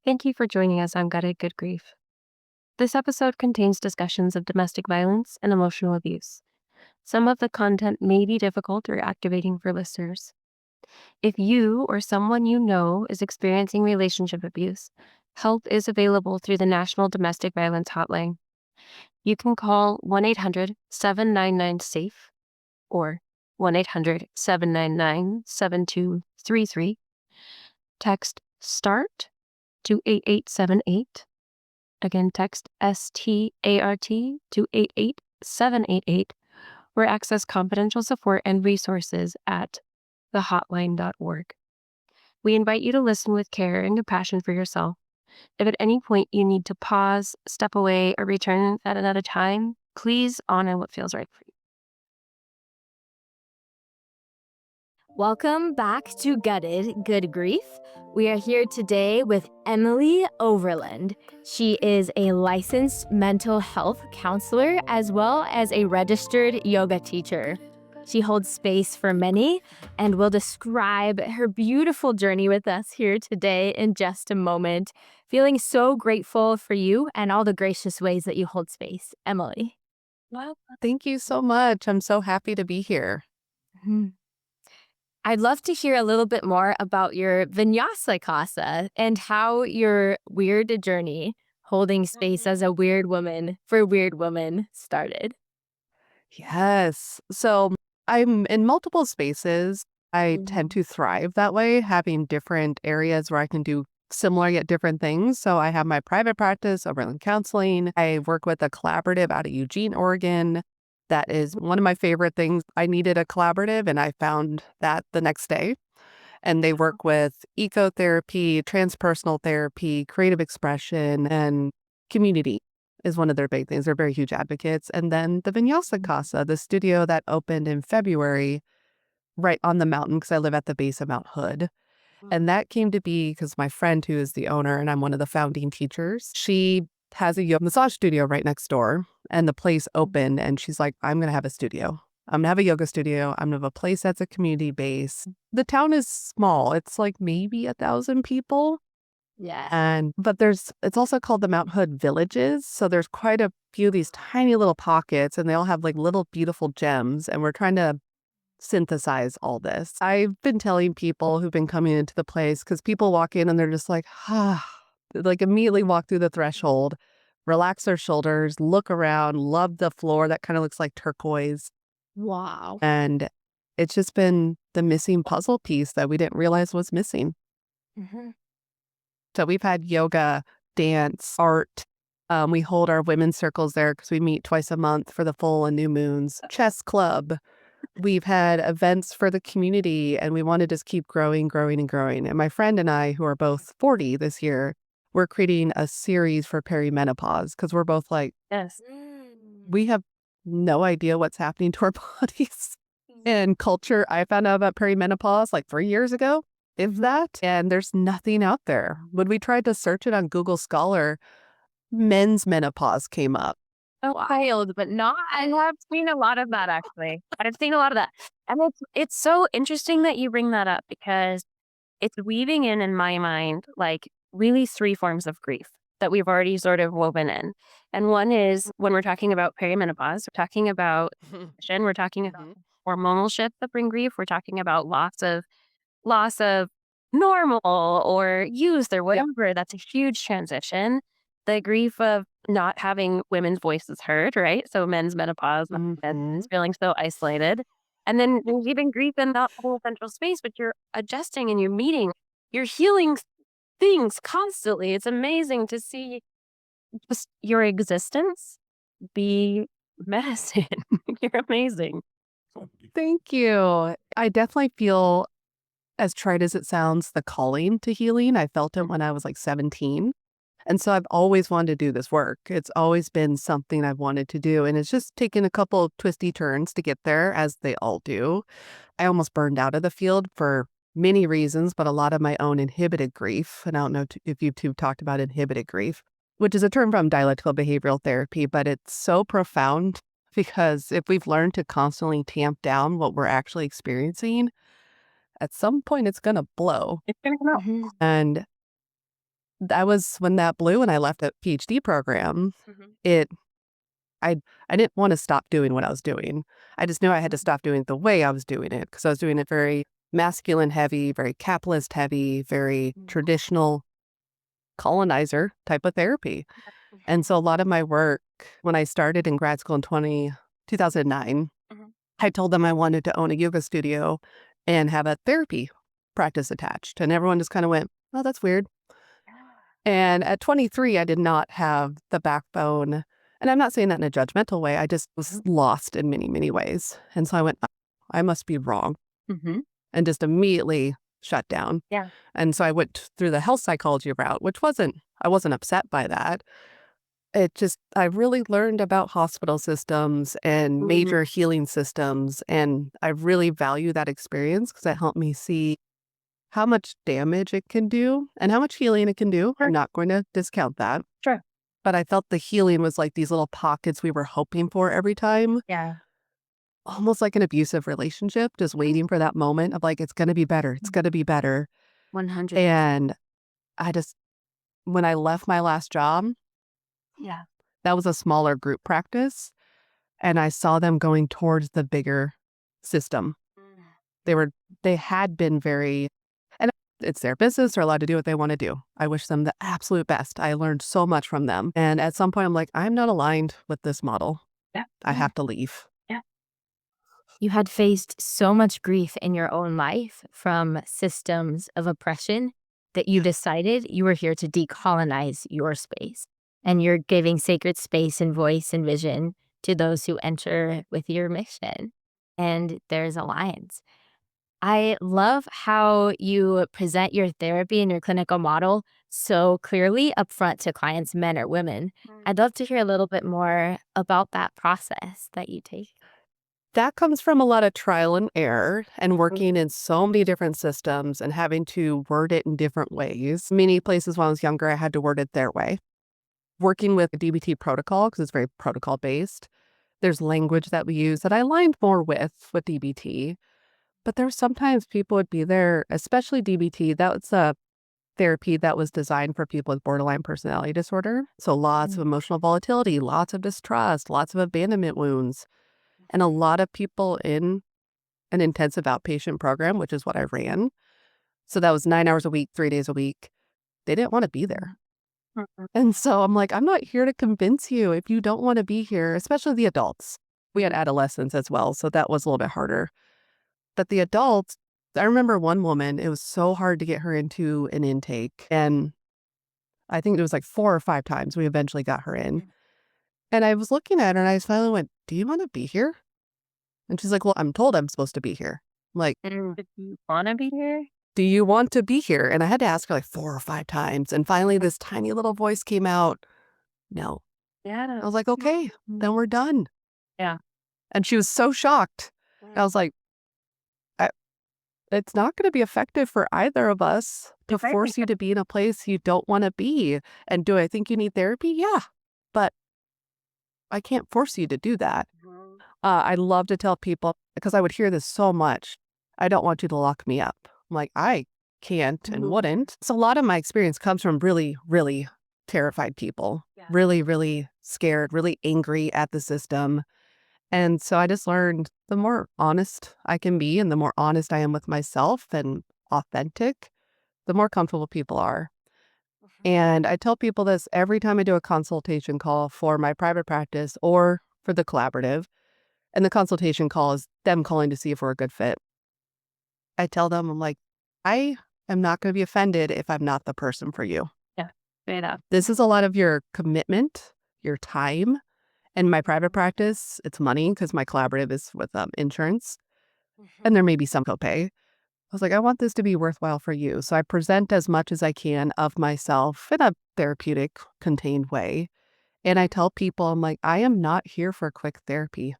Thank you for joining us on Gutted Good Grief. This episode contains discussions of domestic violence and emotional abuse. Some of the content may be difficult or activating for listeners. If you or someone you know is experiencing relationship abuse, help is available through the National Domestic Violence Hotline. You can call 1-800-799-SAFE or 1-800-799-7233. Text START to 8878. Again, text START to 88788 or access confidential support and resources at thehotline.org. We invite you to listen with care and compassion for yourself. If at any point you need to pause, step away, or return at another time, please honor what feels right for you. Welcome back to Gutted Good Grief. We are here today with Emily Overland. She is a licensed mental health counselor as well as a registered yoga teacher. She holds space for many and will describe her beautiful journey with us here today in just a moment. Feeling so grateful for you and all the gracious ways that you hold space. Emily. Well, thank you so much. I'm so happy to be here. Mhm. I'd love to hear a little bit more about your vinyasa casa and how your weird journey holding space as a weird woman for weird women started. Yes. So I'm in multiple spaces. I tend to thrive that way, having different areas where I can do similar yet different things. So I have my private practice, Overland Counseling. I work with a collaborative out of Eugene, Oregon. That is one of my favorite things. I needed a collaborative and I found that the next day. And they work with ecotherapy, transpersonal therapy, creative expression, and community is one of their big things. They're very huge advocates. And then the Vinyasa Casa, the studio that opened in February, right on the mountain, because I live at the base of Mount Hood. And that came to be because my friend, who is the owner, and I'm one of the founding teachers, she has a yoga massage studio right next door. And the place opened, and she's like, I'm going to have a studio. I'm going to have a yoga studio. I'm going to have a place that's a community base. The town is small. It's like maybe 1,000 people. Yeah. But it's also called the Mount Hood Villages. So there's quite a few of these tiny little pockets, and they all have like little beautiful gems. And we're trying to synthesize all this. I've been telling people who've been coming into the place, because people walk in and they're just like, like immediately walk through the threshold, relax their shoulders, look around, love the floor that kind of looks like turquoise. Wow. And it's just been the missing puzzle piece that we didn't realize was missing. Mhm. So we've had yoga, dance, art. We hold our women's circles there because we meet twice a month for the full and new moons. Chess club. We've had events for the community, and we want to just keep growing, growing, and growing. And my friend and I, who are both 40 this year, we're creating a series for perimenopause because we're both like, Yes. we have no idea what's happening to our bodies. And culture, I found out about perimenopause like 3 years ago, if that, and there's nothing out there. When we tried to search it on Google Scholar, men's menopause came up. Wild, but not. I have seen a lot of that actually. I've seen a lot of that. And it's so interesting that you bring that up because it's weaving in my mind, like really three forms of grief that we've already sort of woven in. And one is when we're talking about perimenopause, we're talking about depression, we're talking about hormonal shifts that bring grief, we're talking about loss of normal or youth or whatever. That's a huge transition. The grief of not having women's voices heard, right? So men's menopause, men's feeling so isolated. And then there's even grief in that whole central space, but you're adjusting and you're meeting, you're healing things constantly. It's amazing to see just your existence be medicine. You're amazing. Thank you. I definitely feel, as trite as it sounds, the calling to healing. I felt it when I was like 17. And so I've always wanted to do this work. It's always been something I've wanted to do. And it's just taken a couple twisty turns to get there, as they all do. I almost burned out of the field for many reasons, but a lot of my own inhibited grief. And I don't know if you two talked about inhibited grief, which is a term from dialectical behavioral therapy, but it's so profound because if we've learned to constantly tamp down what we're actually experiencing, at some point it's going to blow. It's going to come out. Mhm. And that was when that blew and I left a PhD program. Mhm. It I I didn't want to stop doing what I was doing. I just knew I had to stop doing it the way I was doing it because I was doing it very masculine heavy, very capitalist heavy, very traditional colonizer type of therapy. And so a lot of my work when I started in grad school in 2009, Mhm. I told them I wanted to own a yoga studio and have a therapy practice attached. And everyone just kind of went, "Oh, that's weird." And at 23, I did not have the backbone. And I'm not saying that in a judgmental way. I just was lost in many, many ways. And so I went, "Oh, I must be wrong," Mhm. and just immediately shut down. Yeah. And so I went through the health psychology route, which I wasn't upset by that. I really learned about hospital systems and Mhm. major healing systems. And I really value that experience because it helped me see how much damage it can do and how much healing it can do. Sure. I'm not going to discount that. Sure. But I felt the healing was like these little pockets we were hoping for every time, Yeah. almost like an abusive relationship, just waiting for that moment of like, it's going to be better. It's going to be better. 100%. And I just, when I left my last job, Yeah. that was a smaller group practice. And I saw them going towards the bigger system. They were, they had been very, and it's their business. They're allowed to do what they want to do. I wish them the absolute best. I learned so much from them. And at some point, I'm like, I'm not aligned with this model. Yeah. I have to leave. Yeah. You had faced so much grief in your own life from systems of oppression that you decided you were here to decolonize your space. And you're giving sacred space and voice and vision to those who enter with your mission. And there's alliance. I love how you present your therapy and your clinical model so clearly upfront to clients, men or women. I'd love to hear a little bit more about that process that you take. That comes from a lot of trial and error and working in so many different systems and having to word it in different ways. Many places when I was younger, I had to word it their way. Working with the DBT protocol, because it's very protocol based, there's language that we use that I aligned more with DBT. But there were sometimes people would be there, especially DBT. That was a therapy that was designed for people with borderline personality disorder. So lots of emotional volatility, lots of distrust, lots of abandonment wounds, and a lot of people in an intensive outpatient program, which is what I ran. So that was 9 hours a week, 3 days a week. They didn't want to be there. Mhm. And so I'm like, I'm not here to convince you if you don't want to be here, especially the adults. We had adolescents as well, so that was a little bit harder. But the adults, I remember one woman, it was so hard to get her into an intake. And I think it was like 4 or 5 times we eventually got her in. And I was looking at her and I finally went, "Do you want to be here?" And she's like, "Well, I'm told I'm supposed to be here." I'm like, Did you wanna be here? "Do you want to be here?" And I had to ask her like 4 or 5 times. And finally, this tiny little voice came out, "No." Yeah. I was like, "Okay, then we're done." Yeah. And she was so shocked. I was like, I, it's not going to be effective for either of us to Exactly. force you to be in a place you don't want to be. And do I think you need therapy? Yeah. But I can't force you to do that. Mhm. I love to tell people, because I would hear this so much, I don't want you to lock me up. I'm like, I can't and wouldn't. So a lot of my experience comes from really, really terrified people, Yeah. really, really scared, really angry at the system. And so I just learned the more honest I can be and the more honest I am with myself and authentic, the more comfortable people are. And I tell people this every time I do a consultation call for my private practice or for the collaborative. And the consultation call is them calling to see if we're a good fit. I tell them, I'm like, I am not going to be offended if I'm not the person for you. Yeah. Straight up. This is a lot of your commitment, your time. In my private practice, it's money because my collaborative is with insurance. And there may be some copay. I was like, I want this to be worthwhile for you. So I present as much as I can of myself in a therapeutic, contained way. And I tell people, I'm like, I am not here for quick therapy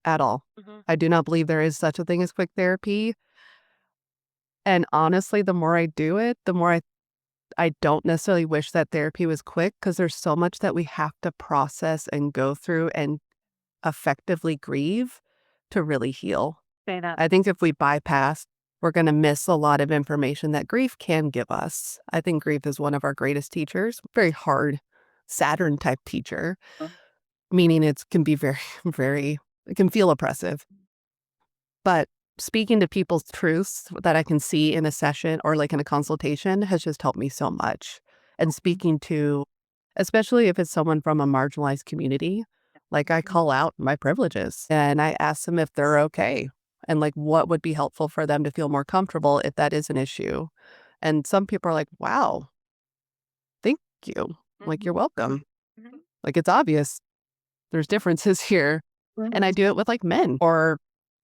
at all. Mhm. I do not believe there is such a thing as quick therapy. And honestly, the more I do it, the more I don't necessarily wish that therapy was quick because there's so much that we have to process and go through and effectively grieve to really heal. Straight up. I think if we bypass we're going to miss a lot of information that grief can give us. I think grief is one of our greatest teachers, very hard, Saturn type teacher, meaning it can be very, very, it can feel oppressive. But speaking to people's truths that I can see in a session or like in a consultation has just helped me so much. And speaking to, especially if it's someone from a marginalized community, like I call out my privileges and I ask them if they're okay and like what would be helpful for them to feel more comfortable if that is an issue. And some people are like, wow, thank you. Like, you're welcome. Like, it's obvious there's differences here. And I do it with like men or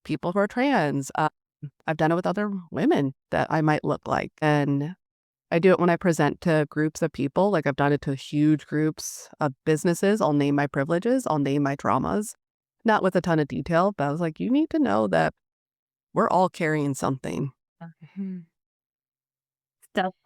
people who are trans. I've done it with other women that I might look like. And I do it when I present to groups of people. Like I've done it to huge groups of businesses. I'll name my privileges. I'll name my traumas. Not with a ton of detail, but I was like, you need to know that we're all carrying something.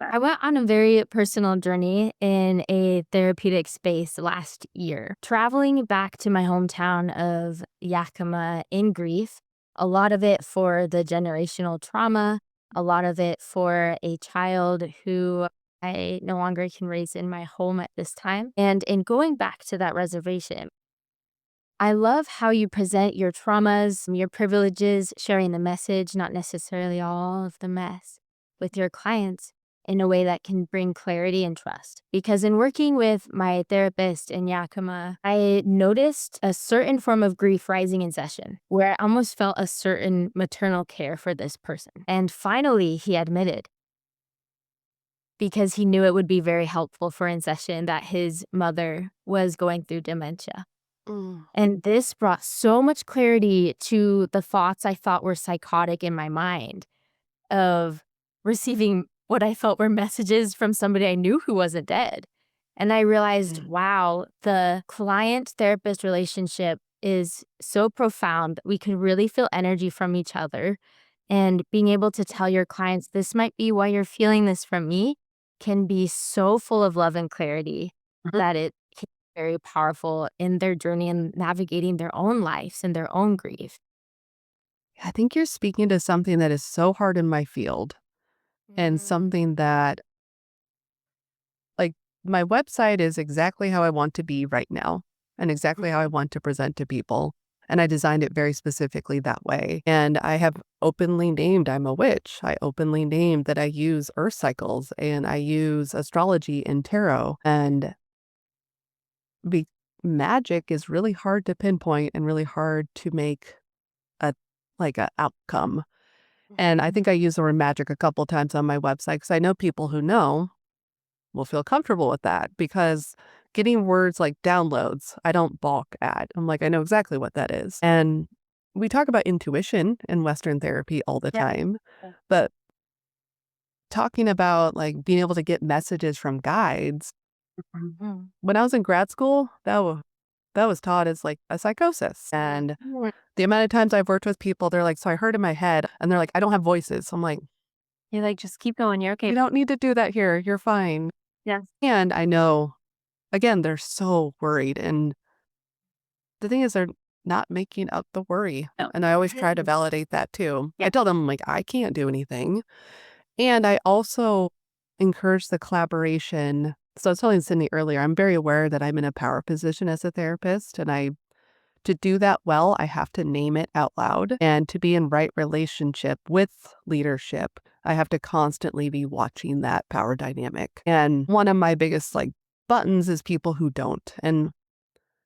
I went on a very personal journey in a therapeutic space last year, traveling back to my hometown of Yakima in grief, a lot of it for the generational trauma, a lot of it for a child who I no longer can raise in my home at this time. And in going back to that reservation, I love how you present your traumas, your privileges, sharing the message, not necessarily all of the mess, with your clients in a way that can bring clarity and trust. Because in working with my therapist in Yakima, I noticed a certain form of grief rising in session where I almost felt a certain maternal care for this person. And finally, he admitted, because he knew it would be very helpful for in session, that his mother was going through dementia. And this brought so much clarity to the thoughts I thought were psychotic in my mind of receiving what I felt were messages from somebody I knew who wasn't dead. And I realized, wow, the client-therapist relationship is so profound. We can really feel energy from each other. And being able to tell your clients, this might be why you're feeling this from me, can be so full of love and clarity that it can be very powerful in their journey and navigating their own lives and their own grief. I think you're speaking to something that is so hard in my field and something that, like, my website is exactly how I want to be right now and exactly how I want to present to people. And I designed it very specifically that way. And I have openly named I'm a witch. I openly named that I use earth cycles and I use astrology and tarot. And magic is really hard to pinpoint and really hard to make a outcome. And I think I use the word magic a couple times on my website because I know people who know will feel comfortable with that because getting words like downloads, I don't balk at. I'm like, I know exactly what that is. And we talk about intuition in Western therapy all the time, but talking about like being able to get messages from guides, when I was in grad school, that was taught as like a psychosis. And the amount of times I've worked with people, they're like, so I heard in my head, and they're like, I don't have voices. I'm like, You're like, just keep going. You're okay. you don't need to do that here. You're fine. Yes. And I know, again, they're so worried. And the thing is, they're not making up the worry. No. And I always try to validate that too. Yeah. I tell them, like, I can't do anything. And I also encourage the collaboration. So I was telling Sydney earlier, I'm very aware that I'm in a power position as a therapist. And to do that well, I have to name it out loud. And to be in right relationship with leadership, I have to constantly be watching that power dynamic. And one of my biggest buttons is people who don't. And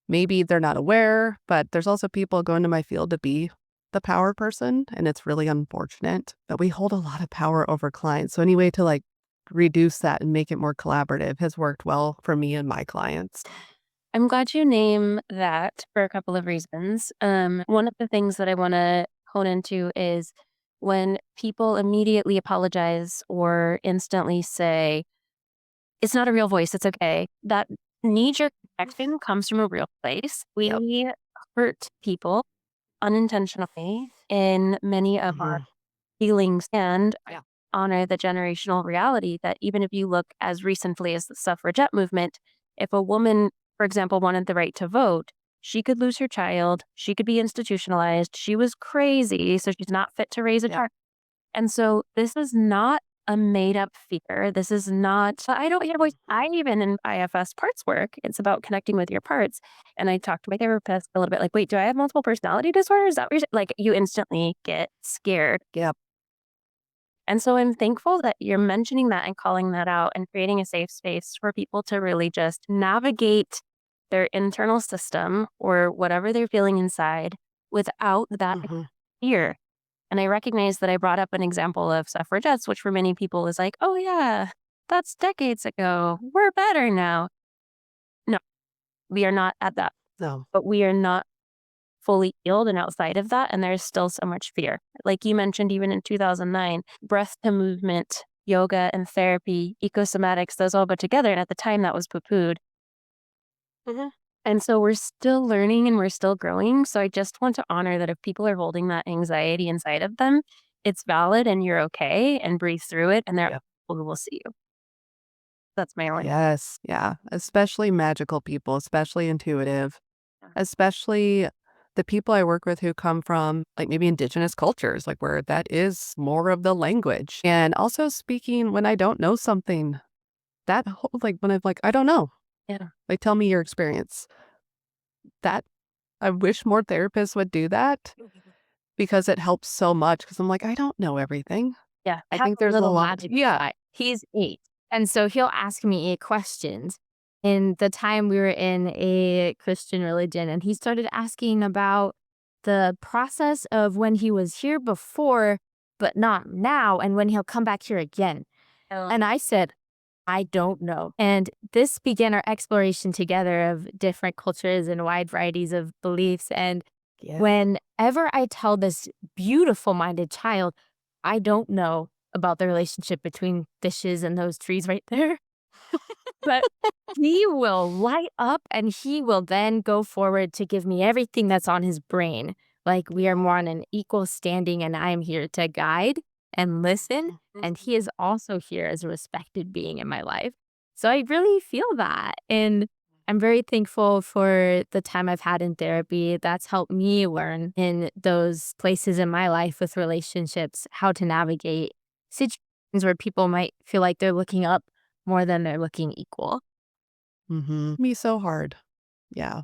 maybe they're not aware, but there's also people going to my field to be the power person. And it's really unfortunate that we hold a lot of power over clients. So any way to reduce that and make it more collaborative has worked well for me and my clients. I'm glad you name that for a couple of reasons. One of the things that I want to hone into is when people immediately apologize or instantly say, it's not a real voice, it's okay. That knee-jerk reaction comes from a real place. We hurt people unintentionally in many of our feelings and honor the generational reality that even if you look as recently as the suffragette movement, if a woman, for example, wanted the right to vote, she could lose her child, she could be institutionalized, she was crazy, so she's not fit to raise a child. And so this is not a made up fear. This is not, I don't hear voice. I even in IFS parts work, it's about connecting with your parts. And I talked to my therapist a little bit like, wait, do I have multiple personality disorder? Is that what you're saying? Like you instantly get scared. Yep. And so I'm thankful that you're mentioning that and calling that out and creating a safe space for people to really just navigate their internal system or whatever they're feeling inside without that Hmm. fear. And I recognize that I brought up an example of suffragettes, which for many people is like, oh, yeah, that's decades ago. We're better now. No, we are not at that, No. but we are not fully healed and outside of that. And there's still so much fear. Like you mentioned, even in 2009, breath to movement, yoga and therapy, ecosomatics, those all go together. And at the time, that was poo pooed. Hmm. And so we're still learning and we're still growing. So I just want to honor that if people are holding that anxiety inside of them, it's valid and you're okay and breathe through it. And there are Yep. people who will see you. That's my only. Yes. Yeah. Especially magical people, especially intuitive, Yeah. especially the people I work with who come from like maybe indigenous cultures, like where that is more of the language. And also speaking when I don't know something, that whole, like when I'm like, I don't know, Yeah. like tell me your experience. That I wish more therapists would do that because it helps so much. Because I'm like, I don't know everything. Yeah. I Have think a there's a little lot. magic Yeah. guy. He's 8. And so he'll ask me 8 questions. In the time we were in a Christian religion, and he started asking about the process of when he was here before, but not now, and when he'll come back here again. Oh, And I said, I don't know. And this began our exploration together of different cultures and wide varieties of beliefs. And Yeah. whenever I tell this beautiful minded child, I don't know about the relationship between dishes and those trees right there, but he will light up and he will then go forward to give me everything that's on his brain. Like we are more on an equal standing, and I am here to guide and listen. And he is also here as a respected being in my life. So I really feel that. And I'm very thankful for the time I've had in therapy. That's helped me learn in those places in my life with relationships how to navigate situations where people might feel like they're looking up more than they're looking equal. Mm-hmm. Me so hard. Yeah.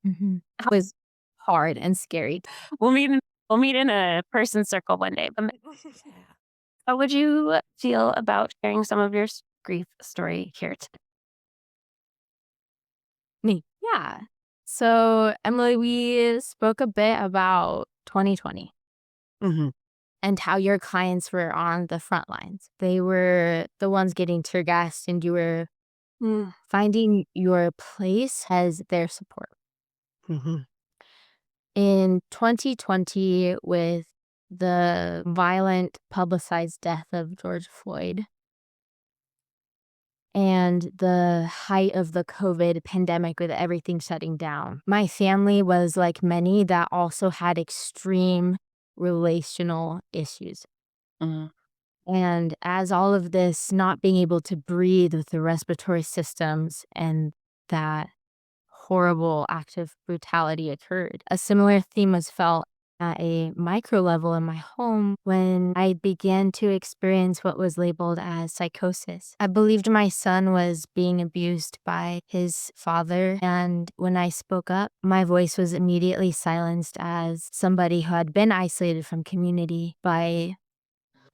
It was hard and scary. we'll meet in, we'll meet in a person circle one day. But how would you feel about sharing some of your grief story here today? Me. Yeah. So, Emily, we spoke a bit about 2020 Mm-hmm. and how your clients were on the front lines. They were the ones getting tear gassed, and you were finding your place as their support. Mm-hmm. In 2020, with the violent publicized death of George Floyd and the height of the COVID pandemic with everything shutting down, my family was like many that also had extreme relational issues. Mm-hmm. And as all of this not being able to breathe with the respiratory systems and that horrible act of brutality occurred, a similar theme was felt at a micro level in my home when I began to experience what was labeled as psychosis. I believed my son was being abused by his father, and when I spoke up, my voice was immediately silenced as somebody who had been isolated from community by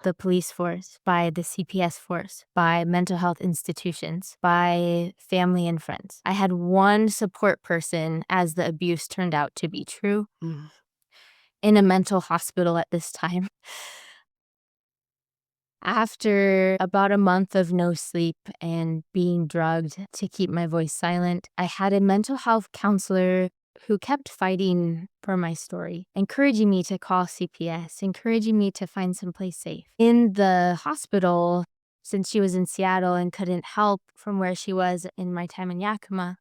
the police force, by the CPS force, by mental health institutions, by family and friends. I had one support person, as the abuse turned out to be true, Mm-hmm. in a mental hospital at this time. After about a month of no sleep and being drugged to keep my voice silent, I had a mental health counselor who kept fighting for my story, encouraging me to call CPS, encouraging me to find someplace safe. In the hospital, since she was in Seattle and couldn't help from where she was in my time in Yakima,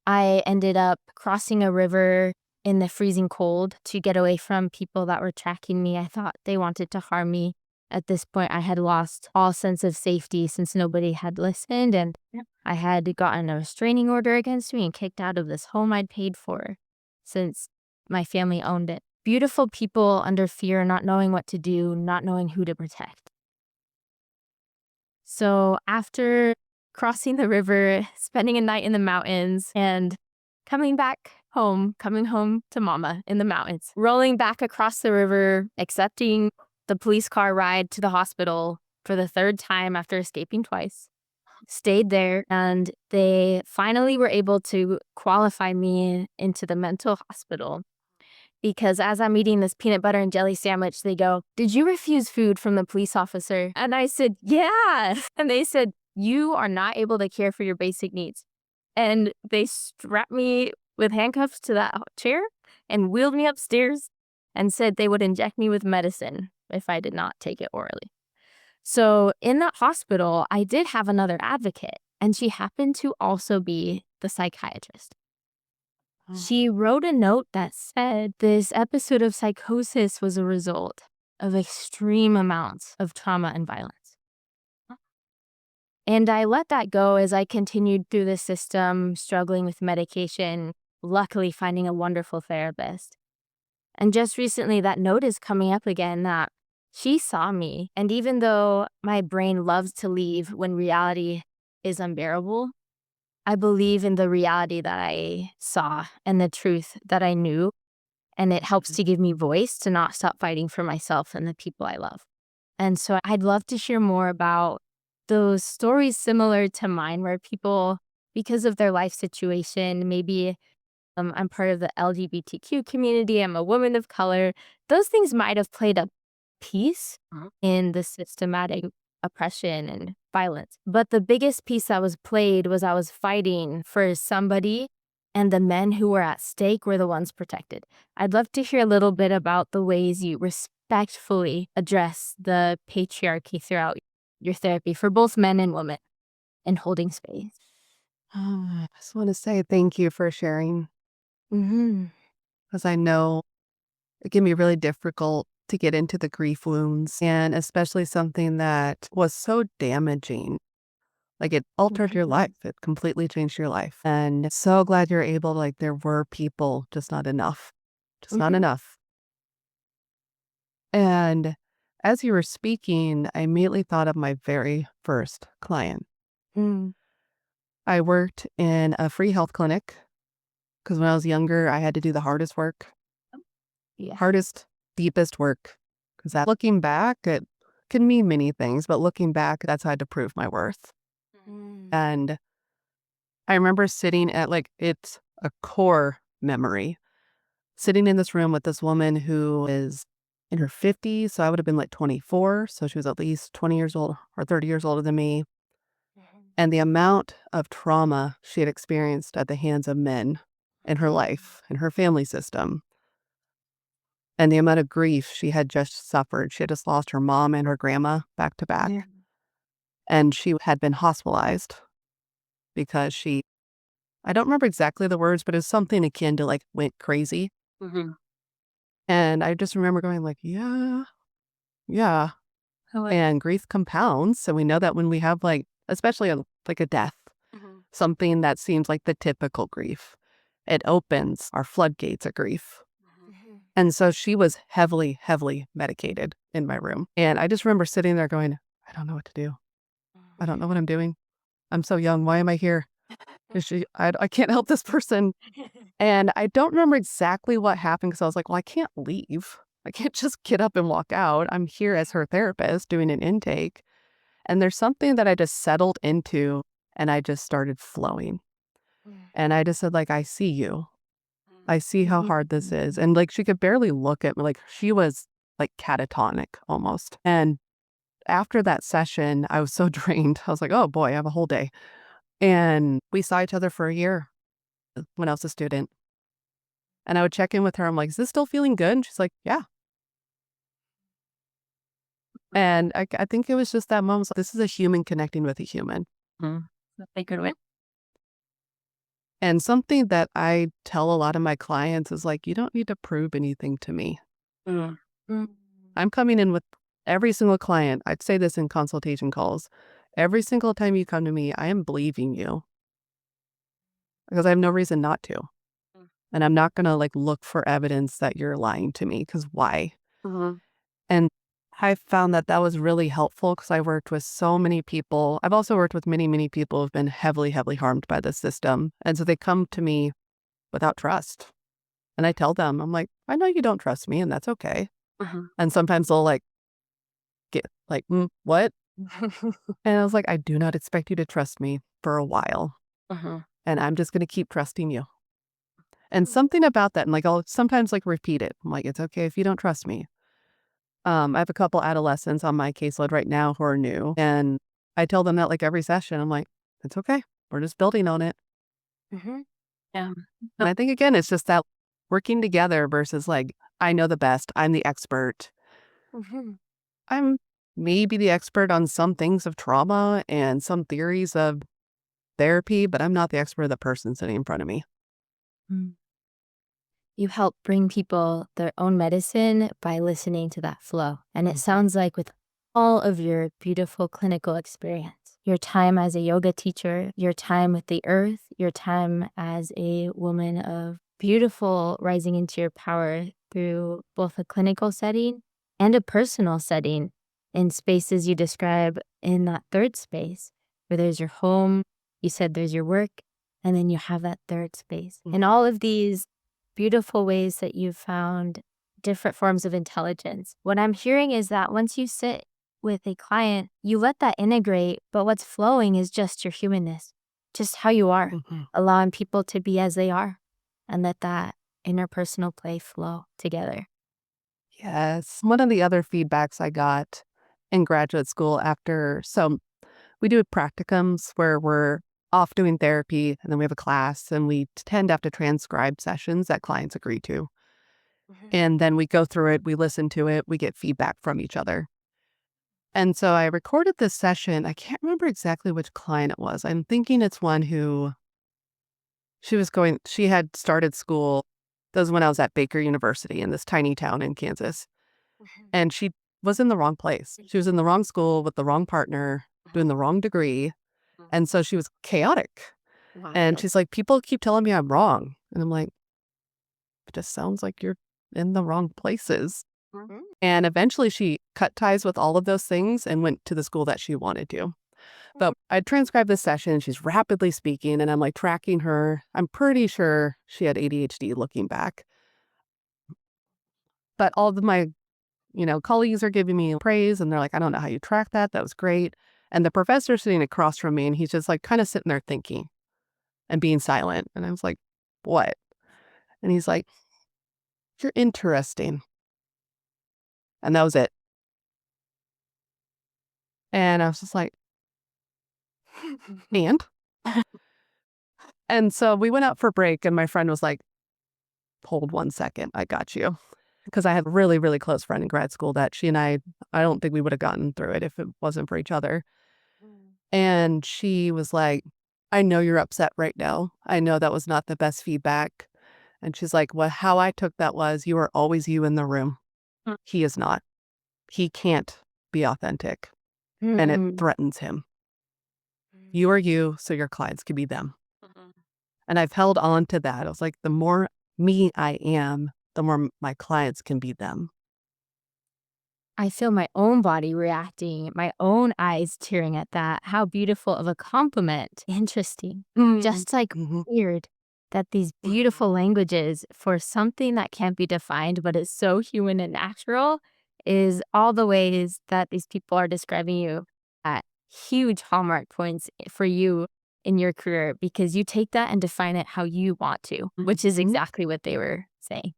I ended up crossing a river in the freezing cold to get away from people that were tracking me. I thought they wanted to harm me. At this point, I had lost all sense of safety since nobody had listened, and I had gotten a restraining order against me and kicked out of this home I'd paid for since my family owned it. beautiful people under fear, not knowing what to do, not knowing who to protect. So after crossing the river, spending a night in the mountains, and coming home to mama in the mountains, rolling back across the river, accepting the police car ride to the hospital for the third time after escaping twice, stayed there, and they finally were able to qualify me into the mental hospital. Because as I'm eating this peanut butter and jelly sandwich, they go, "Did you refuse food from the police officer?" And I said, "Yeah." And they said, "You are not able to care for your basic needs." And they strapped me with handcuffs to that chair and wheeled me upstairs and said they would inject me with medicine if I did not take it orally. So in that hospital, I did have another advocate, and she happened to also be the psychiatrist. She wrote a note that said this episode of psychosis was a result of extreme amounts of trauma and violence. And I let that go as I continued through the system, struggling with medication, luckily finding a wonderful therapist. And just recently, that note is coming up again that she saw me. And even though my brain loves to leave when reality is unbearable, I believe in the reality that I saw and the truth that I knew. And it helps to give me voice to not stop fighting for myself and the people I love. And so I'd love to hear more about those stories similar to mine where people, because of their life situation, maybe I'm part of the LGBTQ community, I'm a woman of color, those things might have played a piece in the systematic oppression and violence. But the biggest piece that was played was I was fighting for somebody, and the men who were at stake were the ones protected. I'd love to hear a little bit about the ways you respectfully address the patriarchy throughout your therapy for both men and women and holding space. I just want to say thank you for sharing, Mm-hmm. because I know it can be really difficult to get into the grief wounds, and especially something that was so damaging. Like, it altered your life. It completely changed your life. And so glad you're able to, like, there were people, just not enough. Just not enough. And as you were speaking, I immediately thought of my very first client. Mm. I worked in a free health clinic because when I was younger, I had to do the hardest work, Yeah. hardest, deepest work. Because that looking back, it can mean many things, but looking back, that's how I had to prove my worth. Mm. And I remember sitting at, like, it's a core memory, sitting in this room with this woman who is in her 50s. So I would have been like 24. So she was at least 20 years old or 30 years older than me. And the amount of trauma she had experienced at the hands of men in her life, in her family system, and the amount of grief she had just suffered. She had just lost her mom and her grandma back to back. Yeah. And she had been hospitalized because I don't remember exactly the words, but it was something akin to like went crazy. And I just remember going like, yeah. And grief compounds. So we know that when we have like, especially like a death, something that seems like the typical grief, it opens our floodgates of grief. And so she was heavily, heavily medicated in my room. And I just remember sitting there going, I don't know what to do. I don't know what I'm doing. I'm so young. Why am I here? I can't help this person. And I don't remember exactly what happened because I was like, well, I can't leave. I can't just get up and walk out. I'm here as her therapist doing an intake. And there's something that I just settled into, and I just started flowing. And I just said, like, I see you. I see how hard this is. And like, she could barely look at me. Like, she was like catatonic almost. And after that session, I was so drained. I was like, oh boy, I have a whole day. And we saw each other for a year when I was a student. And I would check in with her. I'm like, is this still feeling good? And she's like, yeah. And I think it was just that moment. This is a human connecting with a human. That's a good one. And something that I tell a lot of my clients is like, you don't need to prove anything to me. I'm coming in with every single client. I'd say this in consultation calls. Every single time you come to me, I am believing you because I have no reason not to. And I'm not going to like look for evidence that you're lying to me, because why? Mhm. And I found that that was really helpful because I worked with so many people. I've also worked with many, many people who've been heavily, heavily harmed by the system. And so they come to me without trust. And I tell them, I'm like, I know you don't trust me, and that's okay. Mhm. And sometimes they'll like get like, what? And I was like, I do not expect you to trust me for a while. Mhm. And I'm just going to keep trusting you. And something about that, and like I'll sometimes like repeat it. I'm like, it's okay if you don't trust me. I have a couple adolescents on my caseload right now who are new. And I tell them that like every session, I'm like, it's okay. We're just building on it. Mhm. Yeah. And I think again, it's just that working together versus like, I know the best. I'm the expert. Mhm. I'm maybe the expert on some things of trauma and some theories of therapy, but I'm not the expert of the person sitting in front of me. Mm. You help bring people their own medicine by listening to that flow. And it sounds like with all of your beautiful clinical experience, your time as a yoga teacher, your time with the earth, your time as a woman of beautiful rising into your power through both a clinical setting and a personal setting in spaces you describe in that third space where there's your home, you said there's your work, and then you have that third space. And all of these beautiful ways that you've found different forms of intelligence. What I'm hearing is that once you sit with a client, you let that integrate, but what's flowing is just your humanness, just how you are, Mhm. allowing people to be as they are and let that interpersonal play flow together. Yes. One of the other feedbacks I got in graduate school after, so we do practicums where we're off doing therapy and then we have a class and we tend to have to transcribe sessions that clients agree to. Mhm. And then we go through it, we listen to it, we get feedback from each other. And so I recorded this session. I can't remember exactly which client it was. I'm thinking it's one who she had started school. That was when I was at Baker University in this tiny town in Kansas. Mhm. And she was in the wrong place. She was in the wrong school with the wrong partner, doing the wrong degree. And so she was chaotic. And Wild. she's like, people keep telling me I'm wrong. And I'm like, it just sounds like you're in the wrong places. Mhm. And eventually she cut ties with all of those things and went to the school that she wanted to. But I transcribed this session. She's rapidly speaking and I'm like tracking her. I'm pretty sure she had ADHD looking back. But all of my, colleagues are giving me praise and they're like, I don't know how you track that. That was great. And the professor's sitting across from me and he's just like kind of sitting there thinking and being silent. And I was like, what? And he's like, you're interesting. And that was it. And I was just like, and? And so we went out for break and my friend was like, hold 1 second. I got you. Because I had a really, really close friend in grad school that she and I don't think we would have gotten through it if it wasn't for each other. And she was like, I know you're upset right now. I know that was not the best feedback. And she's like, well, how I took that was you are always you in the room. He is not. He can't be authentic. And it Mm. threatens him. You are you, so your clients can be them. Mhm. And I've held on to that. I was like, the more me I am, the more my clients can be them. I feel my own body reacting, my own eyes tearing at that. How beautiful of a compliment. Interesting. Just like Mhm. weird that these beautiful languages for something that can't be defined, but is so human and natural, is all the ways that these people are describing you at huge hallmark points for you in your career because you take that and define it how you want to, which is Mhm. exactly what they were saying.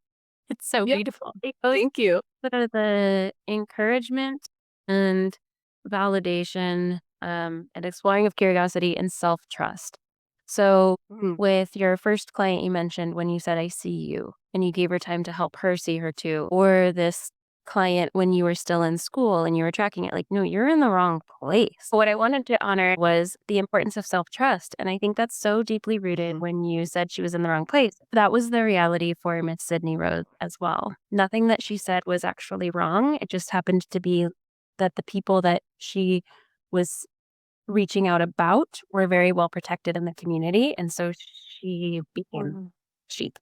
It's so Yep. beautiful. Thank you. The encouragement and validation, and exploring of curiosity and self-trust. So with your first client you mentioned when you said, I see you, and you gave her time to help her see her too, or this client when you were still in school and you were tracking it, like, no, you're in the wrong place. What I wanted to honor was the importance of self-trust. And I think that's so deeply rooted Mhm. when you said she was in the wrong place. That was the reality for Miss Sydney Rose as well. Nothing that she said was actually wrong. It just happened to be that the people that she was reaching out about were very well protected in the community. And so she became sheep.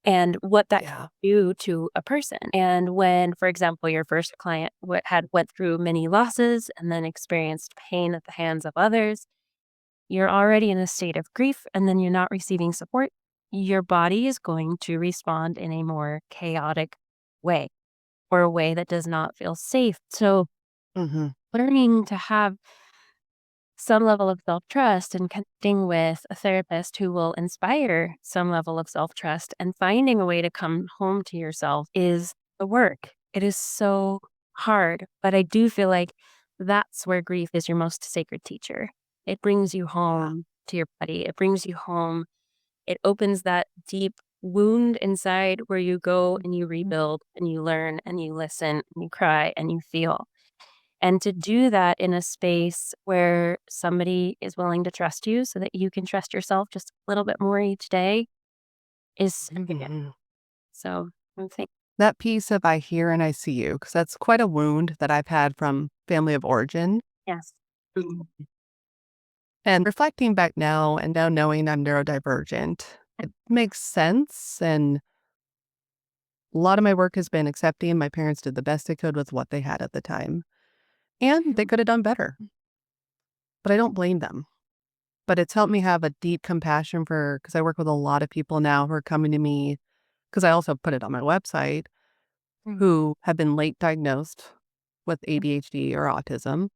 and what that can Yeah. do to a person. And when, for example, your first client had went through many losses and then experienced pain at the hands of others, you're already in a state of grief and then you're not receiving support, your body is going to respond in a more chaotic way or a way that does not feel safe. So Hmm. learning to have some level of self trust and connecting with a therapist who will inspire some level of self trust and finding a way to come home to yourself is the work. It is so hard, but I do feel like that's where grief is your most sacred teacher. It brings you Yeah. home to your body, it brings you home. It opens that deep wound inside where you go and you rebuild and you learn and you listen and you cry and you feel. And to do that in a space where somebody is willing to trust you so that you can trust yourself just a little bit more each day is significant. Mhm. So I think, That piece of I hear and I see you, because that's quite a wound that I've had from family of origin. yes. Mhm. And reflecting back now and now knowing I'm neurodivergent, it makes sense. And a lot of my work has been accepting my parents did the best they could with what they had at the time. And they could have done better, but I don't blame them. But it's helped me have a deep compassion for, because I work with a lot of people now who are coming to me, because I also put it on my website, Mm. who have been late diagnosed with ADHD or autism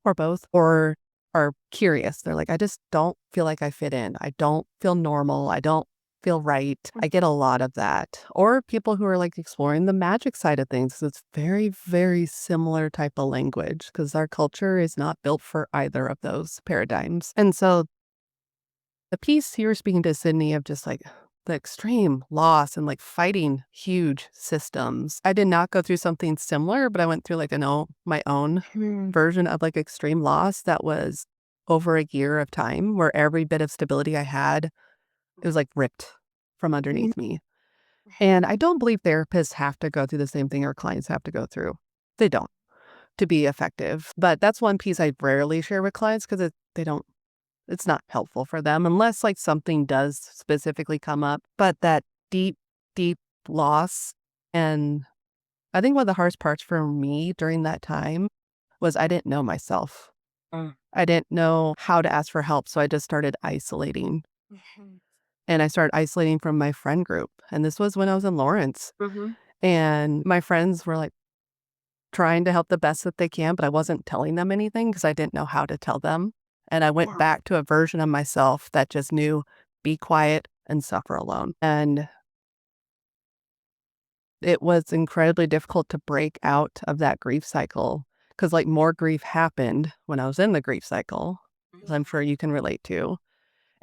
or both, or are curious. They're like, I just don't feel like I fit in. I don't feel normal. I don't feel right. I get a lot of that. Or people who are like exploring the magic side of things. So it's very, very similar type of language because our culture is not built for either of those paradigms. And so the piece you were speaking to Sydney of just like the extreme loss and like fighting huge systems. I did not go through something similar, but I went through like my own version of like extreme loss that was over a year of time where every bit of stability I had, it was like ripped from underneath me. And I don't believe therapists have to go through the same thing our clients have to go through. They don't to be effective. But that's one piece I rarely share with clients because they don't it's not helpful for them unless like something does specifically come up. But that deep, deep loss. And I think one of the hardest parts for me during that time was I didn't know myself. Mm. I didn't know how to ask for help. So I just started isolating. And I started isolating from my friend group. And this was when I was in Lawrence. Mhm. And my friends were like trying to help the best that they can, but I wasn't telling them anything because I didn't know how to tell them. And I went back to a version of myself that just knew be quiet and suffer alone. And it was incredibly difficult to break out of that grief cycle because, like, more grief happened when I was in the grief cycle, as I'm sure you can relate to.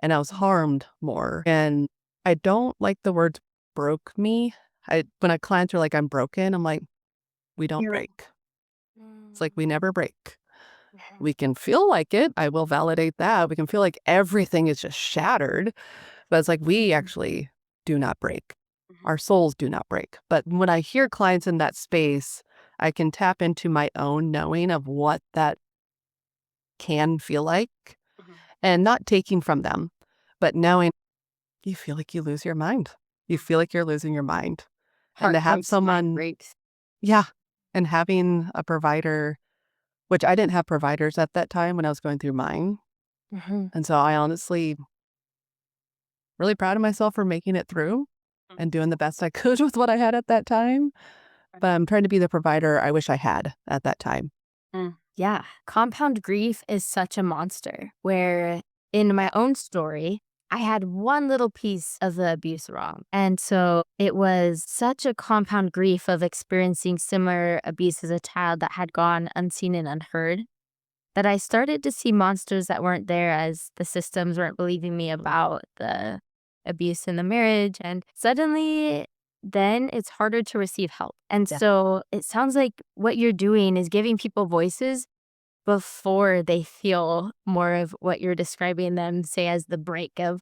And I was harmed more. And I don't like the words broke me. When a clients are like, I'm broken, I'm like, we don't You're right. break. It's like we never break. We can feel like it. I will validate that. We can feel like everything is just shattered. But it's like we actually do not break. Our souls do not break. But when I hear clients in that space, I can tap into my own knowing of what that can feel like Mhm. and not taking from them, but knowing you feel like you lose your mind. You feel like you're losing your mind. And Heart to have breaks, mind someone, breaks. yeah, and having a provider, which I didn't have providers at that time when I was going through mine. Mhm. And so I honestly really proud of myself for making it through Mhm. and doing the best I could with what I had at that time. But I'm trying to be the provider I wish I had at that time. Mm. Yeah, compound grief is such a monster where in my own story, I had one little piece of the abuse wrong. And so it was such a compound grief of experiencing similar abuse as a child that had gone unseen and unheard that I started to see monsters that weren't there as the systems weren't believing me about the abuse in the marriage. And suddenly, then it's harder to receive help. And Yeah. so it sounds like what you're doing is giving people voices before they feel more of what you're describing them, say, as the break of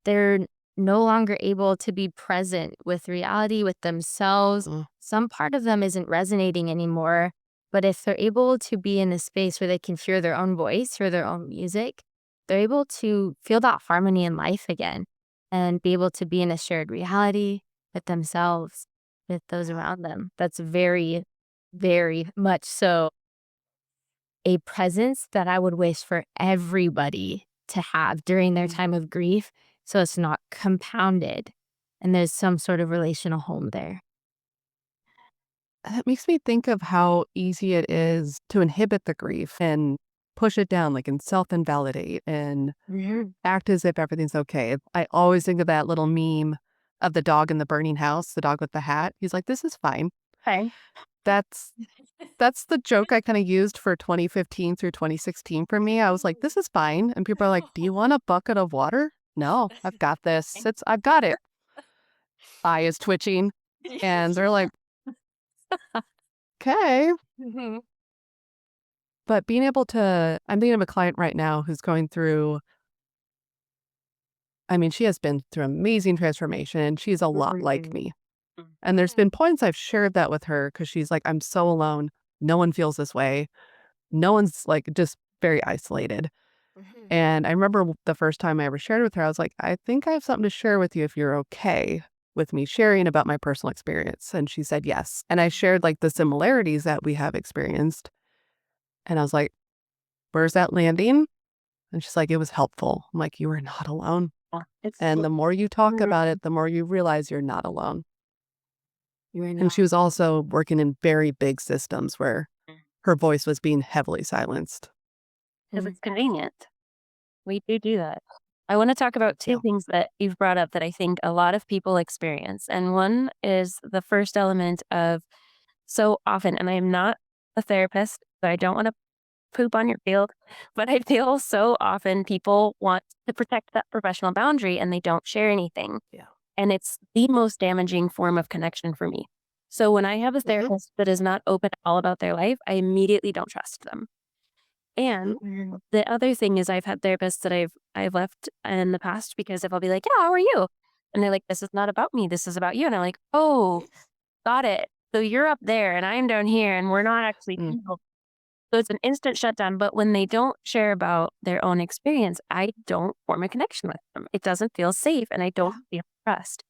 they're no longer able to be present with reality, with themselves. Mm. Some part of them isn't resonating anymore. But if they're able to be in a space where they can hear their own voice, hear their own music, they're able to feel that harmony in life again and be able to be in a shared reality, with themselves, with those around them. That's very, very much so a presence that I would wish for everybody to have during their time of grief, so it's not compounded and there's some sort of relational home there. That makes me think of how easy it is to inhibit the grief and push it down, like, and self-invalidate and act as if everything's okay. I always think of that little meme of the dog in the burning house, the dog with the hat. He's like, "This is fine." Okay. That's that's the joke I kinda used for 2015 through 2016 for me. I was like, "This is fine." And people are like, "Do you want a bucket of water?" "No, I've got this. I've got it." Eye is twitching, and they're like, "'Kay." Mhm. But being able to I'm thinking of a client right now who's going through I mean, she has been through amazing transformation, and she's a lot like me. And there's been points I've shared that with her because she's like, "I'm so alone. No one feels this way. No one's, like, just very isolated." And I remember the first time I ever shared with her, I was like, "I think I have something to share with you if you're okay with me sharing about my personal experience." And she said, "Yes." And I shared, like, the similarities that we have experienced. And I was like, "Where's that landing?" And she's like, "It was helpful." I'm like, "You are not alone." It's And the more you talk about it, the more you realize you're not alone. And she was also working in very big systems where her voice was being heavily silenced. because it's convenient. We do that. I want to talk about Yeah. two things that you've brought up that I think a lot of people experience. And one is the first element of so often, and I am not a therapist, so I don't want to poop on your field, but I feel so often people want to protect that professional boundary and they don't share anything. Yeah. And it's the most damaging form of connection for me. So when I have a therapist that is not open all about their life, I immediately don't trust them. And the other thing is I've had therapists that I've left in the past because if I'll be like, "Yeah, how are you?" And they're like, "This is not about me. This is about you." And I'm like, "Oh, got it. So you're up there and I'm down here and we're not actually Mm. people." So it's an instant shutdown. But when they don't share about their own experience, I don't form a connection with them. It doesn't feel safe and I don't feel trust.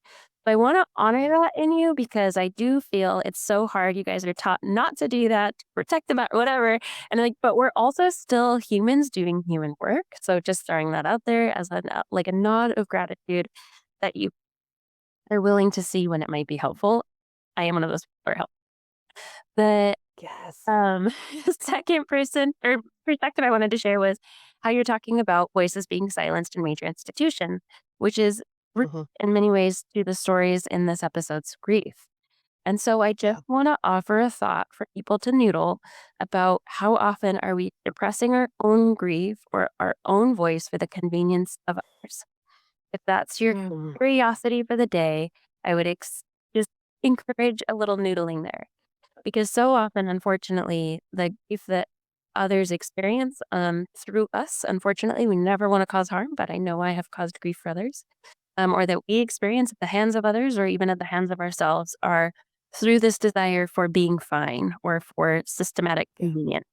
So I want to honor that in you because I do feel it's so hard. You guys are taught not to do that, to protect them, whatever. And like, but we're also still humans doing human work. So just throwing that out there as like a nod of gratitude that you are willing to see when it might be helpful. I am one of those people who are helpful. The Yes. second person or perspective I wanted to share was how you're talking about voices being silenced in major institutions, which is rooted Mhm. in many ways to the stories in this episode's grief. And so I just Yeah. want to offer a thought for people to noodle about how often are we suppressing our own grief or our own voice for the convenience of others. If that's your curiosity for the day, I would just encourage a little noodling there. Because so often, unfortunately, the grief that others experience through us, unfortunately, we never want to cause harm, but I know I have caused grief for others, or that we experience at the hands of others or even at the hands of ourselves are through this desire for being fine or for systematic Yeah. convenience.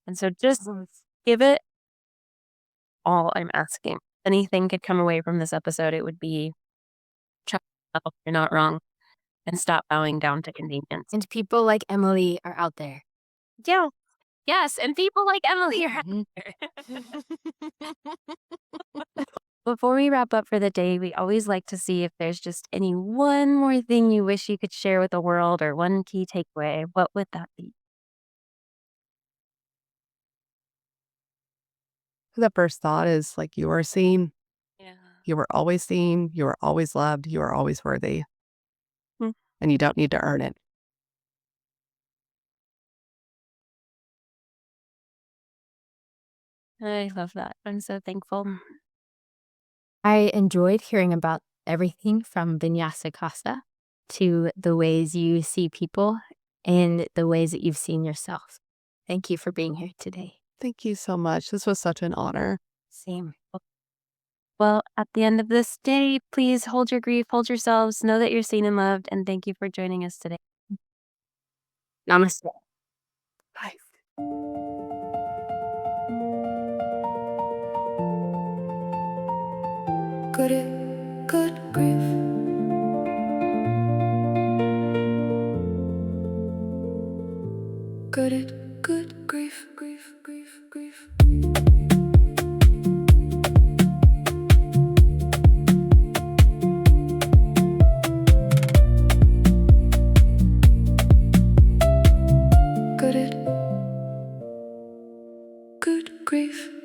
And so just give it all I'm asking. Anything could come away from this episode, it would be check yourself, you're not wrong, and stop bowing down to convenience. And people like Emily are out there. Yeah. Yes, and people like Emily are out Mhm. there. Before we wrap up for the day, we always like to see if there's just any one more thing you wish you could share with the world or one key takeaway. What would that be? The first thought is, like, you are seen, Yeah. you are always seen, you are always loved, you are always worthy, Hmm. and you don't need to earn it. I love that. I'm so thankful. I enjoyed hearing about everything from Vinyasa Costa to the ways you see people and the ways that you've seen yourself. Thank you for being here today. Thank you so much. This was such an honor. Same. Well, at the end of this day, please hold your grief, hold yourselves, know that you're seen and loved, and thank you for joining us today. Namaste. Bye. Good grief. grief.